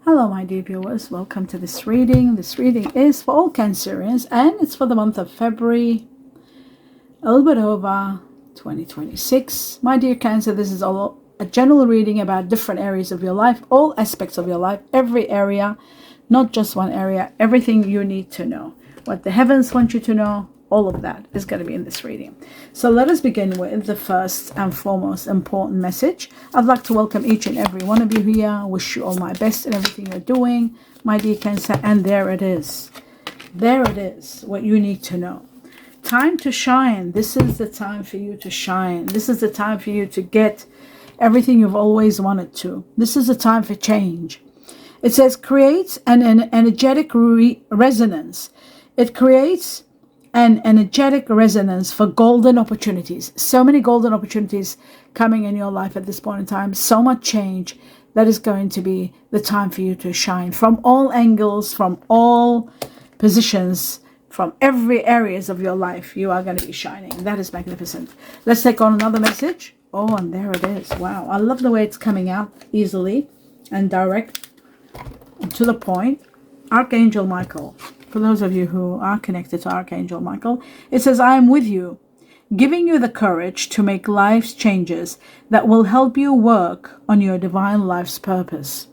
Hello, my dear viewers. Welcome to this reading. This reading is for all Cancerians and it's for the month of February, a little bit over 2026. My dear Cancer, this is all a general reading about different areas of your life, all aspects of your life, every area, not just one area, everything you need to know. What the heavens want you to know, all of that is going to be in this reading. So let us begin with the first and foremost important message. I'd like to welcome each and every one of you here. Wish you all my best in everything you're doing, my dear Cancer. And there it is. There it is, what you need to know. Time to shine. This is the time for you to shine. This is the time for you to get everything you've always wanted to. This is the time for change. It says creates an energetic resonance. It creates an energetic resonance for golden opportunities. So many golden opportunities coming in your life at this point in time. So much change. That is going to be the time for you to shine from all angles, from all positions, from every areas of your life. You are going to be shining. That is magnificent. Let's take on another message. Oh, and there it is. Wow. I love the way it's coming out easily and direct and to the point. Archangel Michael. For those of you who are connected to Archangel Michael, it says, I am with you, giving you the courage to make life's changes that will help you work on your divine life's purpose.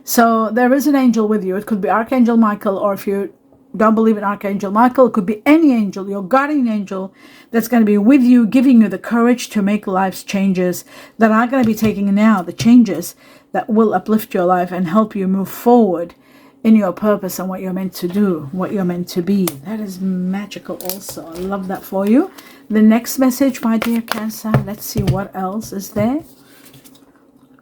So there is an angel with you. It could be Archangel Michael, or if you don't believe in Archangel Michael, it could be any angel, your guardian angel, that's going to be with you, giving you the courage to make life's changes that are going to be taking now, the changes that will uplift your life and help you move forward in your purpose and what you're meant to do, what you're meant to be. That is magical also. I love that for you. The next message, my dear Cancer, let's see what else is there.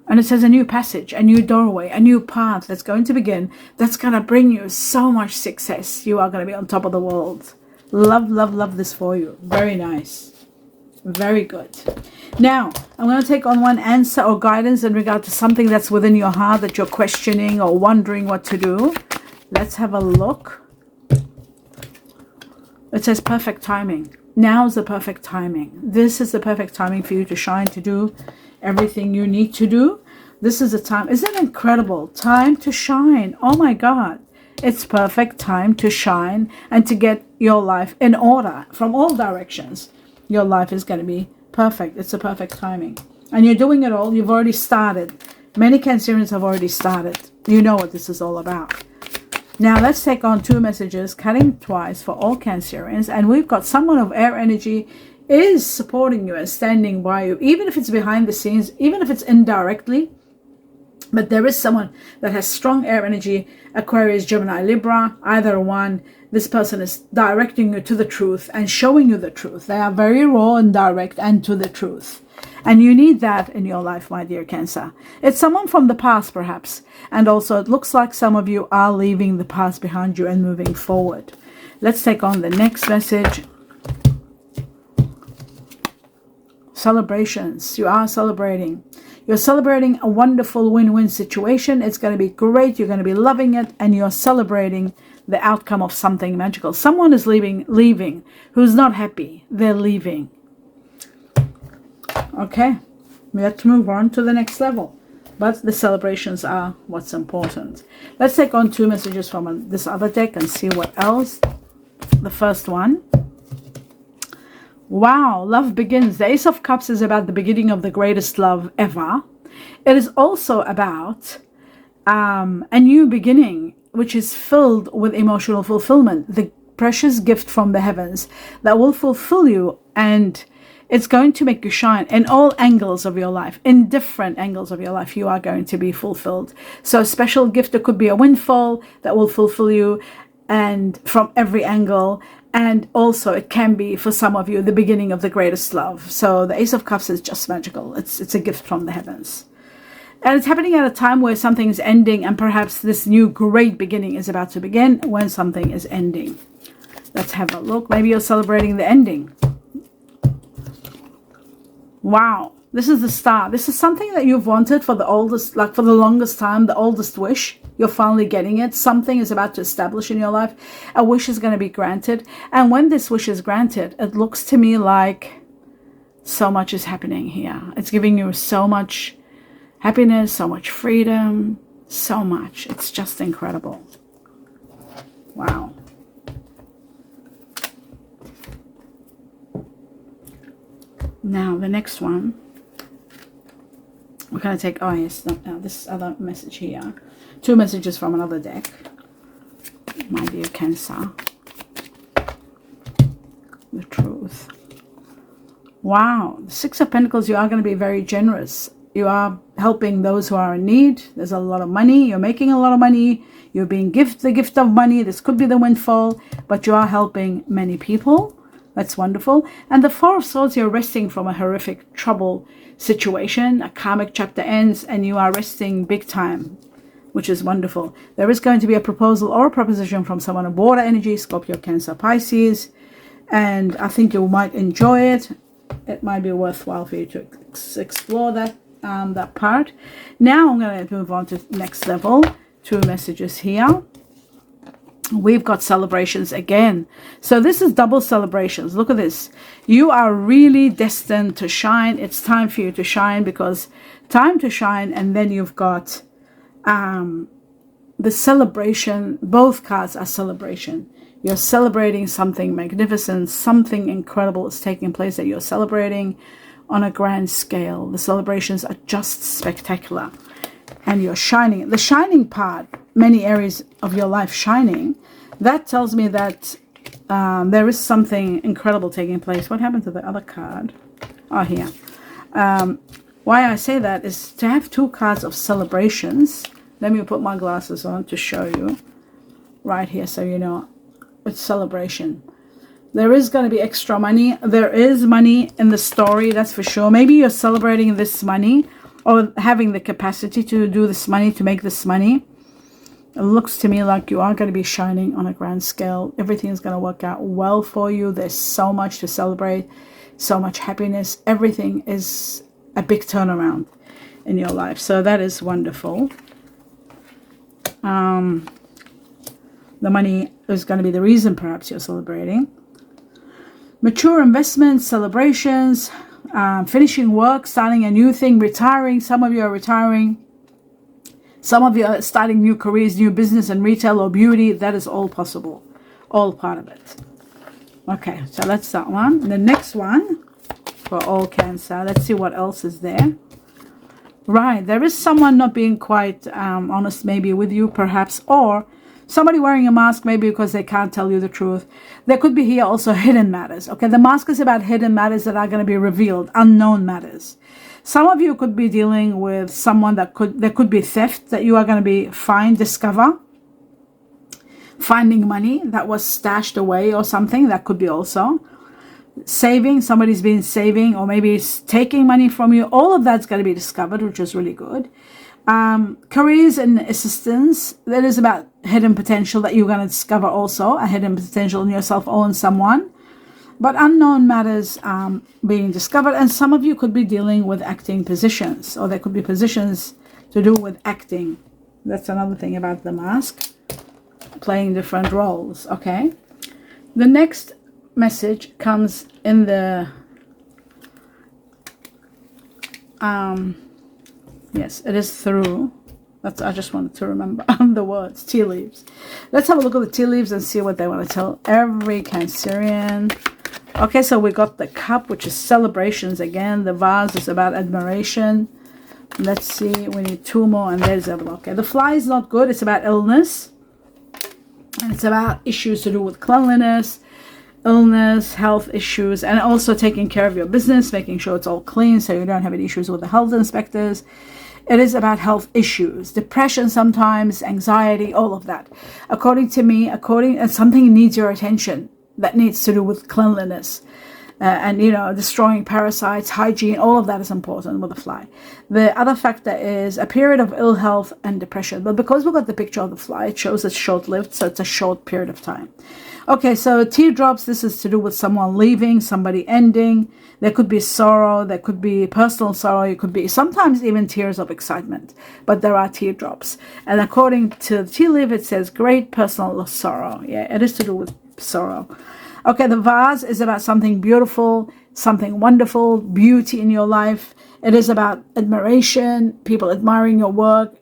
And it says a new passage, a new doorway, a new path that's going to begin. That's going to bring you so much success. You are going to be on top of the world. Love, love, love this for you. Very nice. Very good. Now, I'm going to take on one answer or guidance in regard to something that's within your heart that you're questioning or wondering what to do. Let's have a look. It says perfect timing. Now is the perfect timing. This is the perfect timing for you to shine, to do everything you need to do. This is the time. Isn't it incredible? Time to shine. Oh my God. It's perfect time to shine and to get your life in order from all directions. Your life is going to be perfect. It's a perfect timing. And you're doing it all. You've already started. Many Cancerians have already started. You know what this is all about. Now let's take on two messages, cutting twice for all Cancerians. And we've got someone of air energy is supporting you and standing by you, even if it's behind the scenes, even if it's indirectly. But there is someone that has strong air energy, Aquarius, Gemini, Libra, either one. This person is directing you to the truth and showing you the truth. They are very raw and direct and to the truth. And you need that in your life, my dear Cancer. It's someone from the past, perhaps. And also it looks like some of you are leaving the past behind you and moving forward. Let's take on the next message. Celebrations. You are celebrating. You're celebrating a wonderful win-win situation. It's going to be great. You're going to be loving it. And you're celebrating the outcome of something magical. Someone is leaving who's not happy. They're leaving. Okay. We have to move on to the next level. But the celebrations are what's important. Let's take on two messages from this other deck and see what else. The first one. Wow, love begins. The Ace of Cups is about the beginning of the greatest love ever. It is also about a new beginning, which is filled with emotional fulfillment. The precious gift from the heavens that will fulfill you, and it's going to make you shine in all angles of your life. In different angles of your life, you are going to be fulfilled. So a special gift, it could be a windfall that will fulfill you, and from every angle. And also it can be, for some of you, the beginning of the greatest love. So the Ace of Cups is just magical. It's a gift from the heavens. And it's happening at a time where something is ending, and perhaps this new great beginning is about to begin when something is ending. Let's have a look. Maybe you're celebrating the ending. Wow. This is the start. This is something that you've wanted for the oldest, like for the longest time, the oldest wish. You're finally getting it. Something is about to establish in your life. A wish is going to be granted. And when this wish is granted, it looks to me like so much is happening here. It's giving you so much happiness, so much freedom, so much. It's just incredible. Wow. Now the next one, we're going to take, oh yes, no, this other message here. 2 messages from another deck. My dear Cancer. The truth. Wow. The 6 of Pentacles, you are going to be very generous. You are helping those who are in need. There's a lot of money. You're making a lot of money. You're being the gift of money. This could be the windfall, but you are helping many people. That's wonderful. And the 4 of Swords, you're resting from a horrific trouble situation. A karmic chapter ends and you are resting big time, which is wonderful. There is going to be a proposal or a proposition from someone of water energy, Scorpio, Cancer, Pisces. And I think you might enjoy it. It might be worthwhile for you to explore that part. Now I'm going to move on to the next level. 2 messages here. We've got celebrations again. So this is double celebrations. Look at this. You are really destined to shine. It's time for you to shine, because time to shine. And then you've got the celebration. Both cards are celebration. You're celebrating something magnificent. Something incredible is taking place that you're celebrating on a grand scale. The celebrations are just spectacular. And you're shining. The shining part, many areas of your life shining, that tells me that there is something incredible taking place. What happened to the other card? Oh, here. Why I say that is to have 2 cards of celebrations. Let me put my glasses on to show you. Right here, so you know. It's celebration. There is going to be extra money. There is money in the story, that's for sure. Maybe you're celebrating this money, or having the capacity to do this money, to make this money. It looks to me like you are going to be shining on a grand scale. Everything is going to work out well for you. There's so much to celebrate, so much happiness. Everything is a big turnaround in your life. So that is wonderful. The money is going to be the reason perhaps you're celebrating. Mature investments, celebrations, finishing work, starting a new thing, retiring. Some of you are retiring. Some of you are starting new careers, new business in retail or beauty. That is all possible. All part of it. Okay, so that's that one. The next one for all Cancer. Let's see what else is there. Right, there is someone not being quite honest maybe with you perhaps, or somebody wearing a mask maybe because they can't tell you the truth. There could be here also hidden matters. Okay, the mask is about hidden matters that are going to be revealed, unknown matters. Some of you could be dealing with someone there could be theft that you are going to be discover. Finding money that was stashed away or something, that could be also. Saving, somebody's been saving, or maybe it's taking money from you. All of that's going to be discovered, which is really good. Careers and assistance, that is about hidden potential that you're going to discover also, a hidden potential in yourself or in someone. But unknown matters being discovered, and some of you could be dealing with acting positions, or there could be positions to do with acting. That's another thing about the mask, playing different roles. Okay, the next message comes in the yes, it is through. I just wanted to remember the words, tea leaves. Let's have a look at the tea leaves and see what they want to tell every Cancerian. Okay, so we got the cup, which is celebrations again. The vase is about admiration. Let's see, we need 2 more, and there's a okay. The fly is not good. It's about illness, and it's about issues to do with cleanliness, illness, health issues, and also taking care of your business, making sure it's all clean so you don't have any issues with the health inspectors. It is about health issues, depression sometimes, anxiety, all of that. According to me, and something needs your attention that needs to do with cleanliness and, you know, destroying parasites, hygiene, all of that is important with the fly. The other factor is a period of ill health and depression. But because we've got the picture of the fly, it shows it's short-lived, so it's a short period of time. Okay, so teardrops, this is to do with someone leaving, somebody ending. There could be sorrow, there could be personal sorrow, it could be sometimes even tears of excitement, but there are teardrops. And according to the tea leaf, it says great personal sorrow. Yeah, it is to do with sorrow. Okay, the vase is about something beautiful, something wonderful, beauty in your life. It is about admiration, people admiring your work.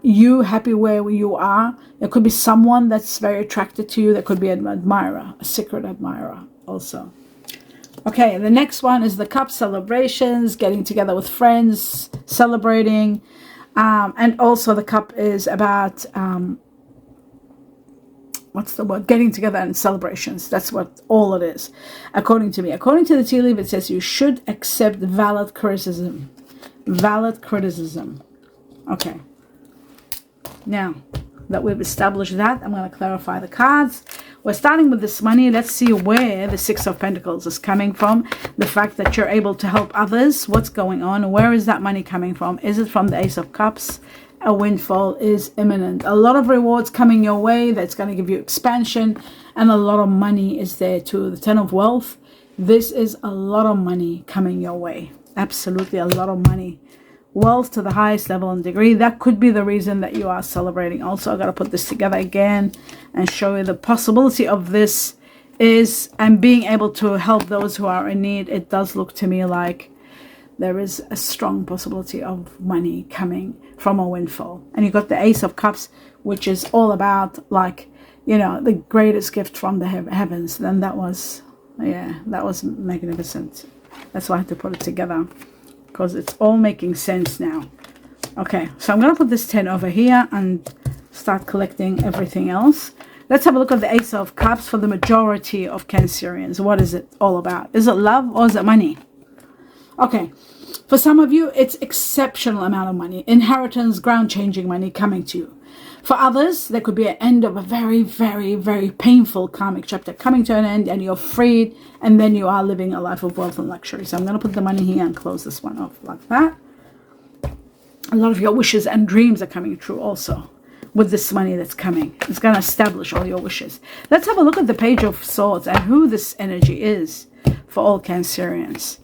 You happy where you are. There could be someone that's very attracted to you. There could be an admirer, a secret admirer also. Okay, the next one is the cup, celebrations, getting together with friends, celebrating. And also the cup is about, what's the word? Getting together and celebrations. That's what all it is, according to me. According to the tea leaf, it says you should accept valid criticism. Valid criticism. Okay. Now that we've established that, I'm going to clarify the cards. We're starting with this money. Let's see where the Six of Pentacles is coming from. The fact that you're able to help others. What's going on? Where is that money coming from? Is it from the Ace of Cups? A windfall is imminent. A lot of rewards coming your way. That's going to give you expansion. And a lot of money is there too. The Ten of Wealth. This is a lot of money coming your way. Absolutely a lot of money. Wealth to the highest level and degree. That could be the reason that you are celebrating. Also, I've got to put this together again and show you the possibility of this is, and being able to help those who are in need. It does look to me like there is a strong possibility of money coming from a windfall. And you got the Ace of Cups, which is all about, like, you know, the greatest gift from the heavens. Then that was, yeah, that was magnificent. That's why I had to put it together, because it's all making sense now. Okay, so I'm going to put this 10 over here and start collecting everything else. Let's have a look at the Ace of Cups for the majority of Cancerians. What is it all about? Is it love or is it money? Okay, for some of you, it's exceptional amount of money. Inheritance, ground-changing money coming to you. For others, there could be an end of a very, very, very painful karmic chapter coming to an end, and you're freed, and then you are living a life of wealth and luxury. So I'm going to put the money here and close this one off like that. A lot of your wishes and dreams are coming true also with this money that's coming. It's going to establish all your wishes. Let's have a look at the Page of Swords and who this energy is for all Cancerians.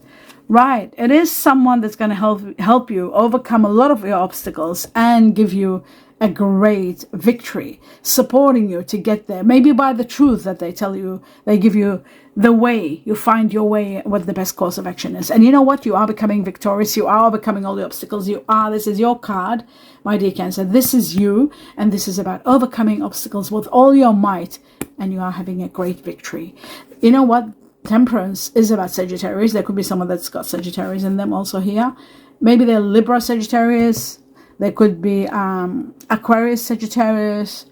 Right, it is someone that's going to help you overcome a lot of your obstacles and give you a great victory, supporting you to get there. Maybe by the truth that they tell you, they give you the way, you find your way, what the best course of action is. And you know what? You are becoming victorious. You are overcoming all the obstacles. This is your card, my dear Cancer. This is you, and this is about overcoming obstacles with all your might, and you are having a great victory. You know what? Temperance is about Sagittarius. There could be someone that's got Sagittarius in them also here. Maybe they're Libra Sagittarius. There could be Aquarius Sagittarius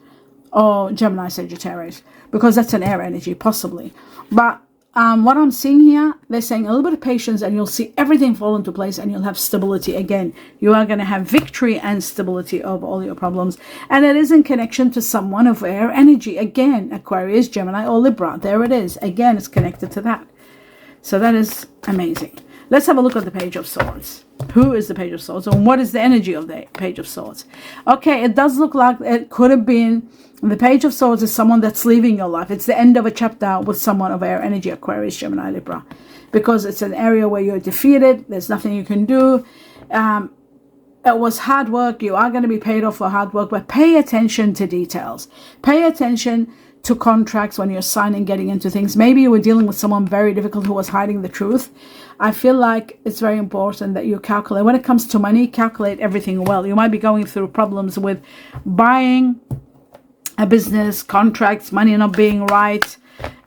or Gemini Sagittarius, because that's an air energy possibly. But what I'm seeing here, they're saying a little bit of patience and you'll see everything fall into place and you'll have stability again. You are going to have victory and stability over all your problems. And it is in connection to someone of air energy. Again, Aquarius, Gemini, or Libra. There it is. Again, it's connected to that. So that is amazing. Let's have a look at the Page of Swords. Who is the Page of Swords, and what is the energy of the Page of Swords? Okay, it does look like it could have been, the Page of Swords is someone that's leaving your life. It's the end of a chapter with someone of air energy, Aquarius, Gemini, Libra, because it's an area where you're defeated. There's nothing you can do. It was hard work. You are going to be paid off for hard work, but pay attention to details. Pay attention to contracts when you're signing, getting into things. Maybe you were dealing with someone very difficult who was hiding the truth. I feel like it's very important that you calculate. When it comes to money, calculate everything well. You might be going through problems with buying a business, contracts, money not being right.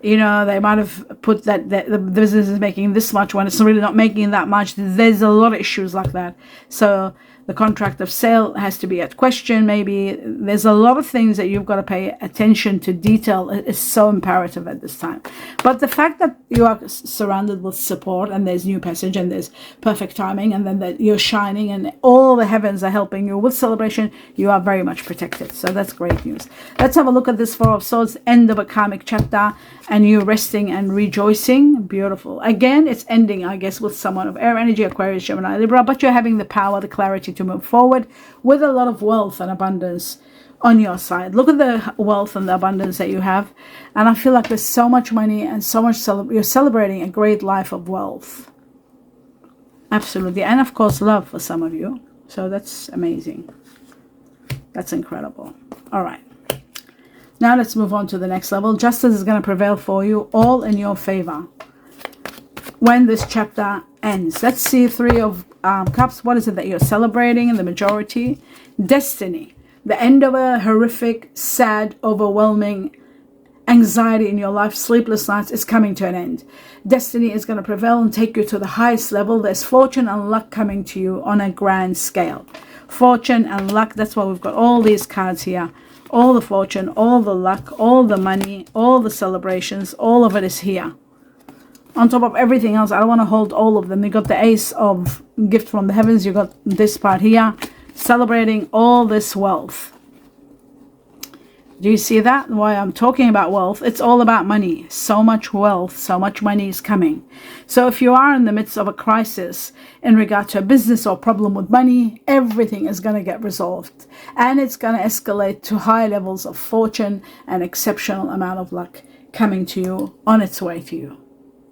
You know, they might have put that the business is making this much when it's really not making that much. There's a lot of issues like that. So the contract of sale has to be at question. Maybe there's a lot of things that you've got to pay attention to. Detail is so imperative at this time. But the fact that you are surrounded with support, and there's new passage, and there's perfect timing, and then that you're shining, and all the heavens are helping you with celebration, you are very much protected. So that's great news. Let's have a look at this Four of Swords, end of a karmic chapter, and you resting and rejoicing. Beautiful. Again, it's ending, I guess, with someone of air energy, Aquarius, Gemini, Libra, but you're having the power, the clarity to move forward with a lot of wealth and abundance on your side. Look at the wealth and the abundance that you have, and I feel like there's so much money and so much you're celebrating a great life of wealth. Absolutely. And of course love for some of you. So that's amazing. That's incredible. All right, now let's move on to the next level. Justice is going to prevail for you, all in your favor. when this chapter ends. Let's see, Three of Cups. What is it that you're celebrating in the majority? Destiny. The end of a horrific, sad, overwhelming anxiety in your life, sleepless nights, is coming to an end. Destiny is going to prevail and take you to the highest level. There's fortune and luck coming to you on a grand scale. Fortune and luck, that's why we've got all these cards here. All the fortune, all the luck, all the money, all the celebrations, all of it is here. On top of everything else, I don't want to hold all of them. You got the Ace of Gift from the Heavens. You got this part here, celebrating all this wealth. Do you see that? Why I'm talking about wealth? It's all about money. So much wealth, so much money is coming. So if you are in the midst of a crisis in regard to a business or problem with money, everything is going to get resolved. And it's going to escalate to high levels of fortune and exceptional amount of luck coming to you, on its way to you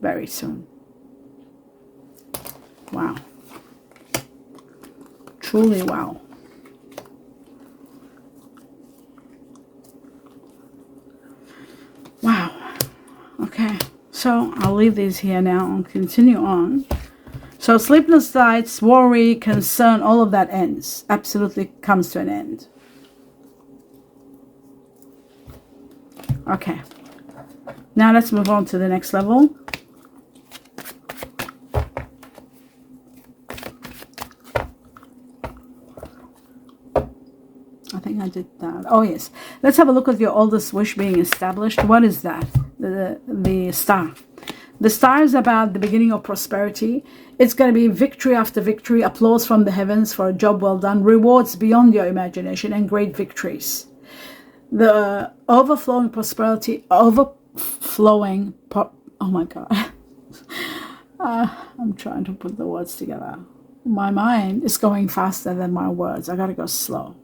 very soon. Wow. Truly wow. Wow. Okay, so I'll leave these here now and continue on. So sleepless nights, worry, concern, all of that ends. Absolutely comes to an end. Okay. Now let's move on to the next level. I think I did that. Oh yes. Let's have a look at your oldest wish being established. What is that? The star. The star is about the beginning of prosperity. It's going to be victory after victory, applause from the heavens for a job well done, rewards beyond your imagination, and great victories. The overflowing prosperity, oh my God. I'm trying to put the words together. My mind is going faster than my words. I got to go slow.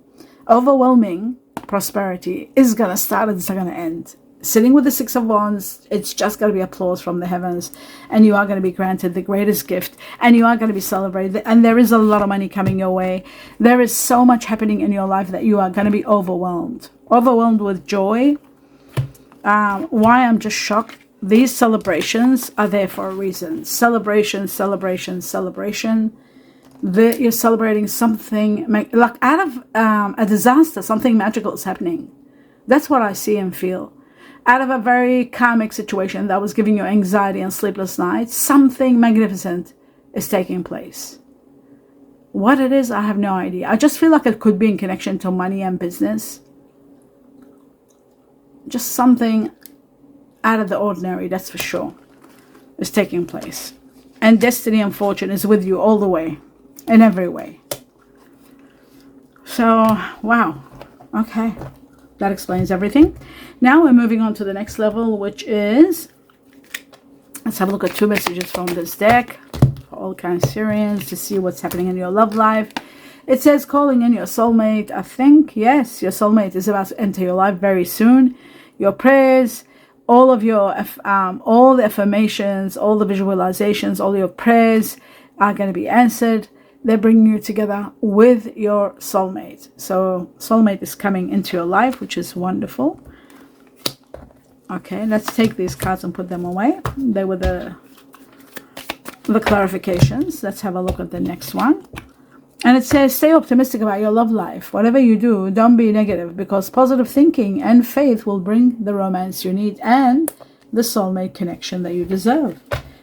Overwhelming prosperity is going to start and it's going to end. Sitting with the Six of Wands, it's just going to be applause from the heavens, and you are going to be granted the greatest gift, and you are going to be celebrated, and there is a lot of money coming your way. There is so much happening in your life that you are going to be overwhelmed with joy. Why I'm just shocked, these celebrations are there for a reason. Celebration, celebration, celebration. You're celebrating something like out of a disaster. Something magical is happening. That's what I see and feel. Out of a very karmic situation that was giving you anxiety and sleepless nights, something magnificent is taking place. What it is, I have no idea. I just feel like it could be in connection to money and business. Just something out of the ordinary, that's for sure, is taking place. And destiny and fortune is with you all the way, in every way. So, wow. Okay. That explains everything. Now we're moving on to the next level, which is, let's have a look at 2 messages from this deck for all Cancerians to see what's happening in your love life. It says calling in your soulmate. I think, yes, your soulmate is about to enter your life very soon. Your prayers, all of your, all the affirmations, all the visualizations, all your prayers are going to be answered. They're bringing you together with your soulmate. So soulmate is coming into your life, which is wonderful. Okay, let's take these cards and put them away. They were the clarifications. Let's have a look at the next one. And it says, stay optimistic about your love life. Whatever you do, don't be negative, because positive thinking and faith will bring the romance you need and the soulmate connection that you deserve.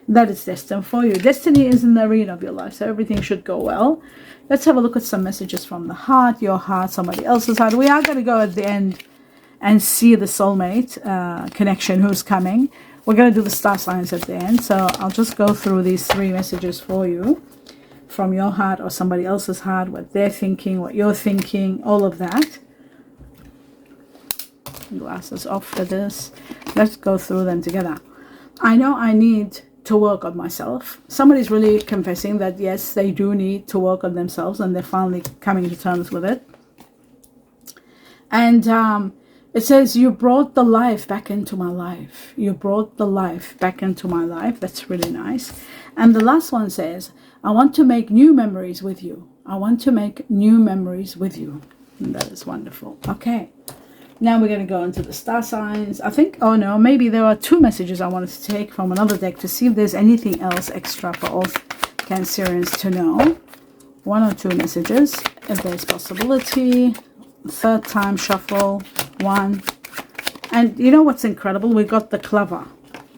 That is destined for you. Destiny is in the arena of your life, so everything should go well. Let's have a look at some messages from the heart, your heart, somebody else's heart. We are going to go at the end and see the soulmate connection, who's coming. We're going to do the star signs at the end, so I'll just go through these 3 messages for you from your heart or somebody else's heart, what they're thinking, what you're thinking, all of that. Glasses off for this. Let's go through them together. I know I need to work on myself. Somebody's really confessing that yes, they do need to work on themselves, and they're finally coming to terms with it. And it says, you brought the life back into my life. You brought the life back into my life. That's really nice. And the last one says, I want to make new memories with you. I want to make new memories with you. And that is wonderful. Okay. Now we're going to go into the star signs. I think, oh no, maybe there are 2 messages I wanted to take from another deck to see if there's anything else extra for all Cancerians to know. 1 or 2 messages, if there's possibility. 3rd time shuffle, 1. And you know what's incredible? We got the clover.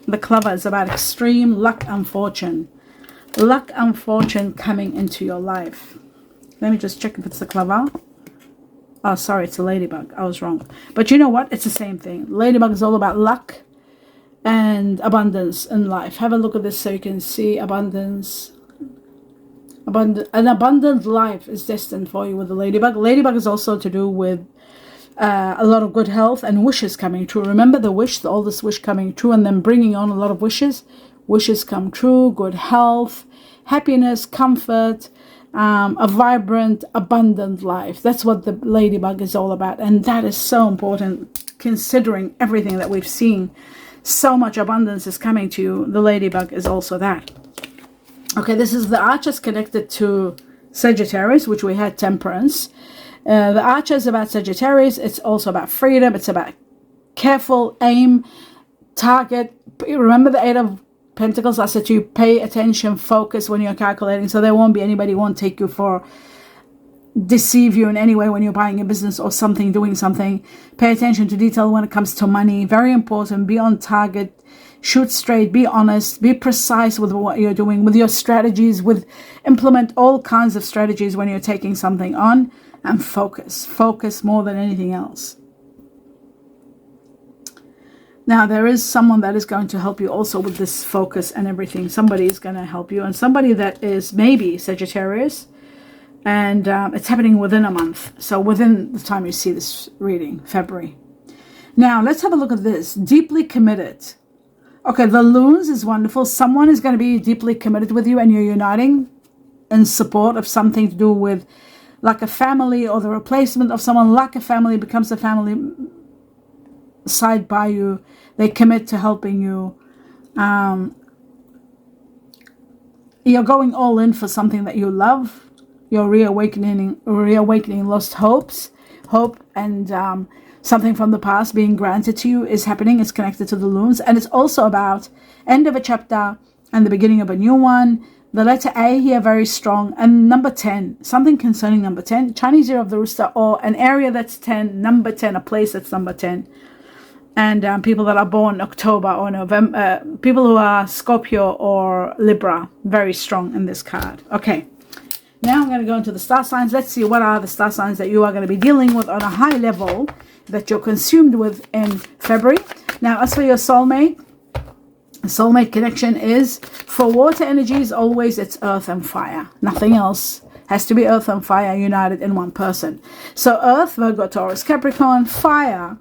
The clover is about extreme luck and fortune. Luck and fortune coming into your life. Let me just check if it's the clover. Oh, sorry, it's a ladybug. I was wrong. But you know what? It's the same thing. Ladybug is all about luck and abundance in life. Have a look at this so you can see abundance. An abundant life is destined for you with the ladybug. Ladybug is also to do with a lot of good health and wishes coming true. Remember the wish, the oldest wish coming true, and then bringing on a lot of wishes. Wishes come true, good health, happiness, comfort, a vibrant, abundant life. That's what the ladybug is all about. And that is so important considering everything that we've seen. So much abundance is coming to you. The ladybug is also that. Okay, this is the archers connected to Sagittarius, which we had temperance. The archer is about Sagittarius. It's also about freedom. It's about careful aim, target. Remember the 8 of Pentacles? I said to you, pay attention, focus when you're calculating. So there won't be anybody won't take you for, deceive you in any way when you're buying a business or something, doing something. Pay attention to detail when it comes to money. Very important. Be on target. Shoot straight, be honest, be precise with what you're doing, with your strategies, implement all kinds of strategies when you're taking something on, and focus more than anything else. Now there is someone that is going to help you also with this focus and everything. Somebody is going to help you, and somebody that is maybe Sagittarius, and it's happening within a month, so within the time you see this reading, February. Now let's have a look at this. Deeply committed. Okay, the loons is wonderful. Someone is going to be deeply committed with you and you're uniting in support of something to do with like a family or the replacement of someone. Like a family becomes a family side by you. They commit to helping you. You're going all in for something that you love. You're reawakening lost hope and something from the past being granted to you is happening. It's connected to the loons. And it's also about end of a chapter and the beginning of a new one. The letter A here, very strong. And number 10, something concerning number 10. Chinese Year of the Rooster, or an area that's 10, number 10, a place that's number 10. And people that are born October or November, people who are Scorpio or Libra, very strong in this card. Okay. Now I'm going to go into the star signs. Let's see what are the star signs that you are going to be dealing with on a high level that you're consumed with in February. Now, as for your soulmate, soulmate connection is for water energies, always it's earth and fire. Nothing else. Has to be earth and fire united in one person. So earth, Virgo, Taurus, Capricorn, fire,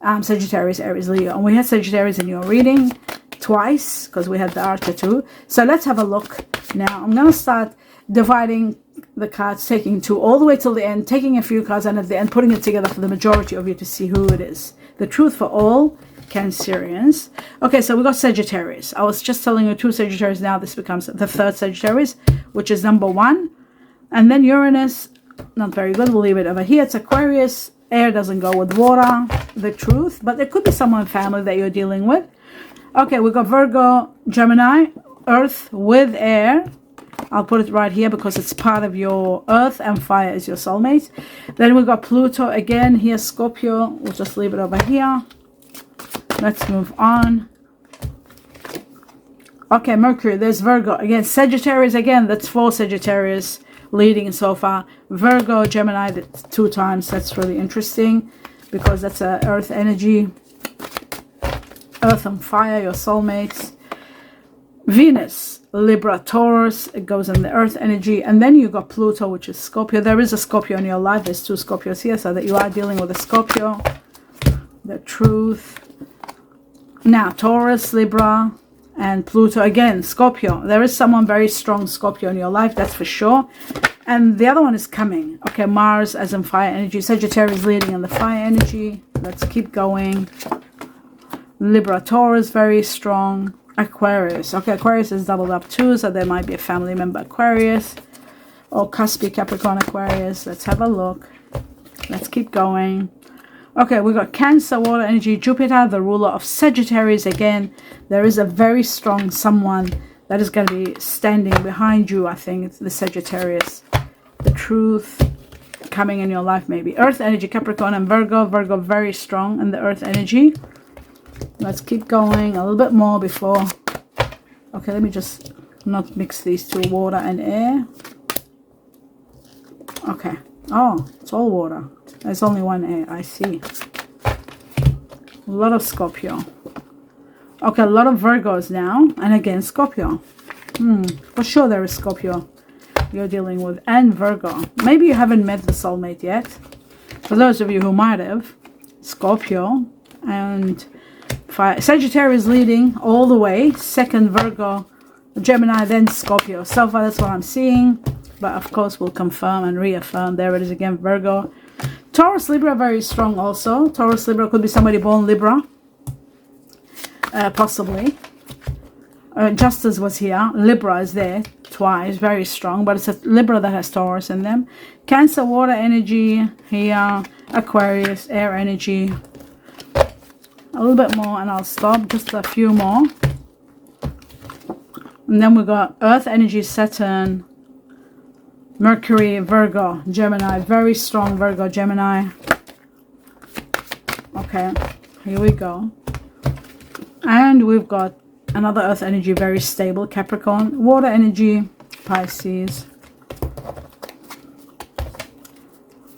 Sagittarius, Aries, Leo. And we had Sagittarius in your reading twice because we had the Archer too. So let's have a look. Now, I'm going to start dividing the cards, taking 2 all the way till the end, taking a few cards and at the end putting it together for the majority of you to see who it is. The truth for all Cancerians. Okay, so we got Sagittarius. I was just telling you 2 Sagittarius. Now this becomes the 3rd Sagittarius, which is number 1. And then Uranus, not very good. We'll leave it over here. It's Aquarius. Air doesn't go with water. The truth. But there could be someone in family that you're dealing with. Okay, we got Virgo, Gemini, Earth with air. I'll put it right here because it's part of your earth and fire is your soulmate. Then we got Pluto again here, Scorpio. We'll just leave it over here. Let's move on. Okay, Mercury, there's Virgo. Again, Sagittarius again. That's 4 Sagittarius leading so far. Virgo, Gemini, that's 2 times. That's really interesting because that's a earth energy. Earth and fire, your soulmates. Venus, Libra, Taurus, it goes in the earth energy. And then you got Pluto, which is Scorpio. There is a Scorpio in your life. There's 2 Scorpios here, so that you are dealing with a Scorpio. The truth. Now, Taurus, Libra, and Pluto. Again, Scorpio. There is someone very strong Scorpio in your life, that's for sure. And the other one is coming. Okay, Mars as in fire energy. Sagittarius leading in the fire energy. Let's keep going. Libra, Taurus, very strong. Aquarius. Okay, Aquarius is doubled up too, so there might be a family member Aquarius. Or cuspy Capricorn Aquarius. Let's have a look. Let's keep going. Okay, we got Cancer, water energy, Jupiter, the ruler of Sagittarius. Again, there is a very strong someone that is going to be standing behind you. I think it's the Sagittarius. The truth coming in your life, maybe. Earth energy, Capricorn and Virgo. Virgo very strong in the earth energy. Let's keep going a little bit more before. Okay, let me just not mix these two, water and air. Okay. Oh, it's all water. There's only one air. I see. A lot of Scorpio. Okay, a lot of Virgos now. And again, Scorpio. For sure there is Scorpio you're dealing with. And Virgo. Maybe you haven't met the soulmate yet. For those of you who might have. Scorpio. And Sagittarius leading all the way. Second Virgo. Gemini, then Scorpio. So far that's what I'm seeing. But of course we'll confirm and reaffirm. There it is again, Virgo. Taurus, Libra, very strong also. Taurus, Libra could be somebody born Libra. Possibly. Justice was here. Libra is there twice. Very strong. But it's a Libra that has Taurus in them. Cancer, water energy here. Aquarius, air energy. A little bit more and I'll stop. Just a few more. And then we got Earth energy, Saturn. Mercury, Virgo, Gemini, very strong Virgo, Gemini. Okay, here we go. And we've got another earth energy, very stable, Capricorn. Water energy, Pisces.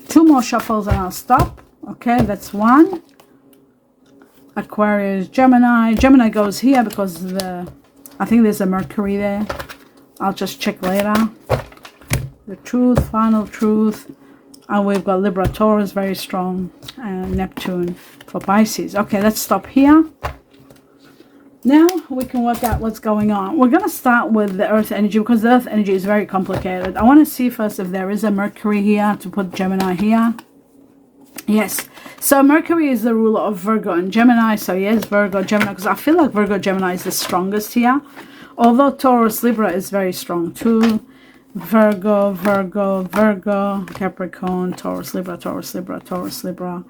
Two more shuffles and I'll stop. Okay, that's one. Aquarius, Gemini. Gemini goes here because I think there's a Mercury there. I'll just check later. The truth, final truth. And we've got Libra, Taurus, very strong. And Neptune for Pisces. Okay, let's stop here. Now we can work out what's going on. We're going to start with the earth energy because the earth energy is very complicated. I want to see first if there is a Mercury here to put Gemini here. Yes. So Mercury is the ruler of Virgo and Gemini. So yes, Virgo, Gemini. Because I feel like Virgo, Gemini is the strongest here. Although Taurus, Libra is very strong too. Virgo, Virgo, Virgo, Capricorn, Taurus, Libra, Taurus, Libra, Taurus, Libra,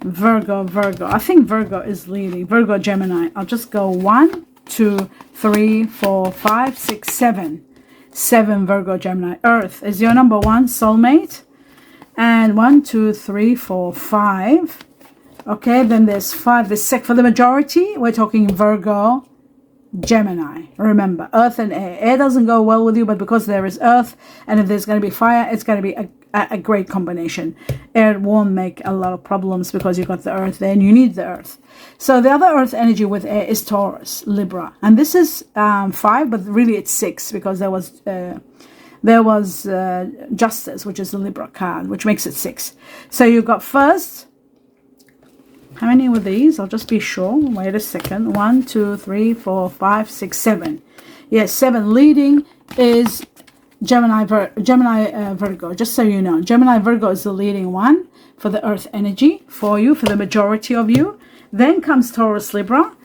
Virgo, Virgo. I think Virgo is leading. Virgo, Gemini. I'll just go 1, 2, 3, 4, 5, 6, 7. 7 Virgo, Gemini. Earth is your number one soulmate. And 1, 2, 3, 4, 5. Okay, then there's 5. For the majority, we're talking Virgo, Gemini. Remember, earth and air. Air doesn't go well with you, but because there is earth, and if there's going to be fire, it's going to be a great combination. Air won't make a lot of problems because you've got the earth there and you need the earth. So the other earth energy with air is Taurus, Libra. And this is 5, but really it's 6 because there was Justice, which is the Libra card, which makes it 6. So you've got first, how many were these? I'll just be sure. Wait a second. 1, 2, 3, 4, 5, 6, 7. Yes, 7 leading is Gemini, Virgo. Just so you know, Gemini, Virgo is the leading one for the earth energy for you, for the majority of you. Then comes Taurus, Libra,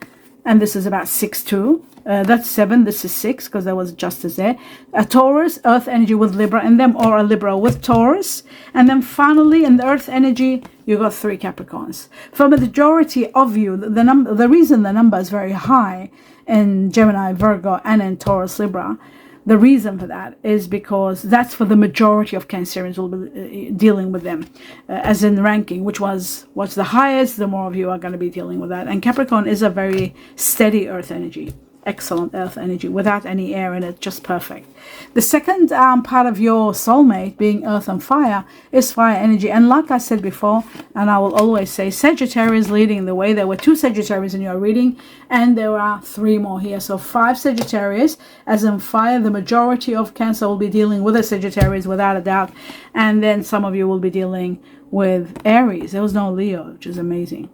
and this is about 6 too. That's 7. This is 6 because there was Justice there. A Taurus, earth energy with Libra in them, or a Libra with Taurus. And then finally in the earth energy, you got 3 Capricorns. For the majority of you, the reason the number is very high in Gemini, Virgo, and in Taurus, Libra, the reason for that is because that's for the majority of Cancerians will be dealing with them, as in ranking, which was what's the highest, the more of you are going to be dealing with that. And Capricorn is a very steady earth energy. Excellent earth energy without any air in it, just perfect. The second part of your soulmate, being earth and fire, is fire energy. And like I said before, and I will always say, Sagittarius leading the way. There were 2 Sagittarius in your reading, and there are 3 more here. So 5 Sagittarius, as in fire. The majority of Cancer will be dealing with a Sagittarius without a doubt. And then some of you will be dealing with Aries. There was no Leo, which is amazing.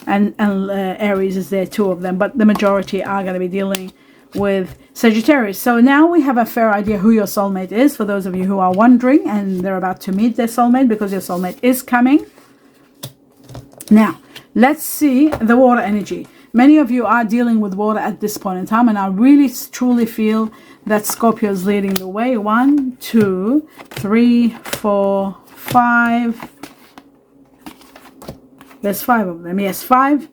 And Aries is there, 2 of them, but the majority are going to be dealing with Sagittarius. So now we have a fair idea who your soulmate is, for those of you who are wondering and they're about to meet their soulmate, because your soulmate is coming. Now, let's see the water energy. Many of you are dealing with water at this point in time, and I really truly feel that Scorpio is leading the way. 1, 2, 3, 4, 5. There's 5 of them. Yes, 5.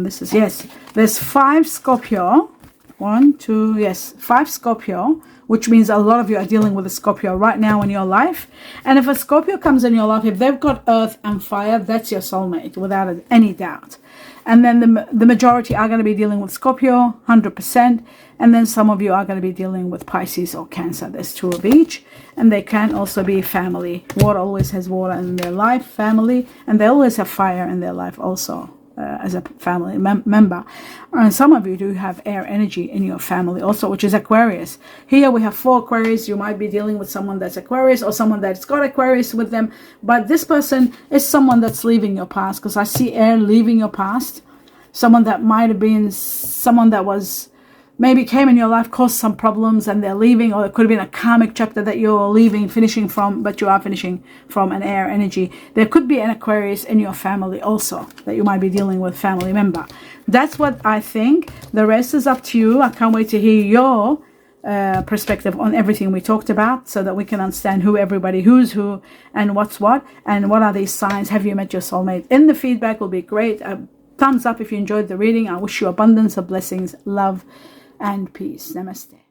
This is, yes, there's 5 Scorpio. 1, 2, yes, 5 Scorpio, which means a lot of you are dealing with a Scorpio right now in your life. And if a Scorpio comes in your life, if they've got earth and fire, that's your soulmate without any doubt. And then the majority are going to be dealing with Scorpio, 100%. And then some of you are going to be dealing with Pisces or Cancer. There's 2 of each. And they can also be family. Water always has water in their life, family. And they always have fire in their life also. As a family member. And some of you do have air energy in your family also, which is Aquarius. Here we have 4 Aquarius. You might be dealing with someone that's Aquarius or someone that's got Aquarius with them. But this person is someone that's leaving your past, because I see air leaving your past. Someone that might have been someone that was maybe came in your life, caused some problems, and they're leaving, or it could have been a karmic chapter that you're leaving, finishing from, but you are finishing from an air energy. There could be an Aquarius in your family also that you might be dealing with, family member. That's what I think. The rest is up to you. I can't wait to hear your perspective on everything we talked about, so that we can understand who's who and what's what, and what are these signs. Have you met your soulmate? In the feedback will be great. Thumbs up if you enjoyed the reading. I wish you abundance of blessings, love, and peace. Namaste.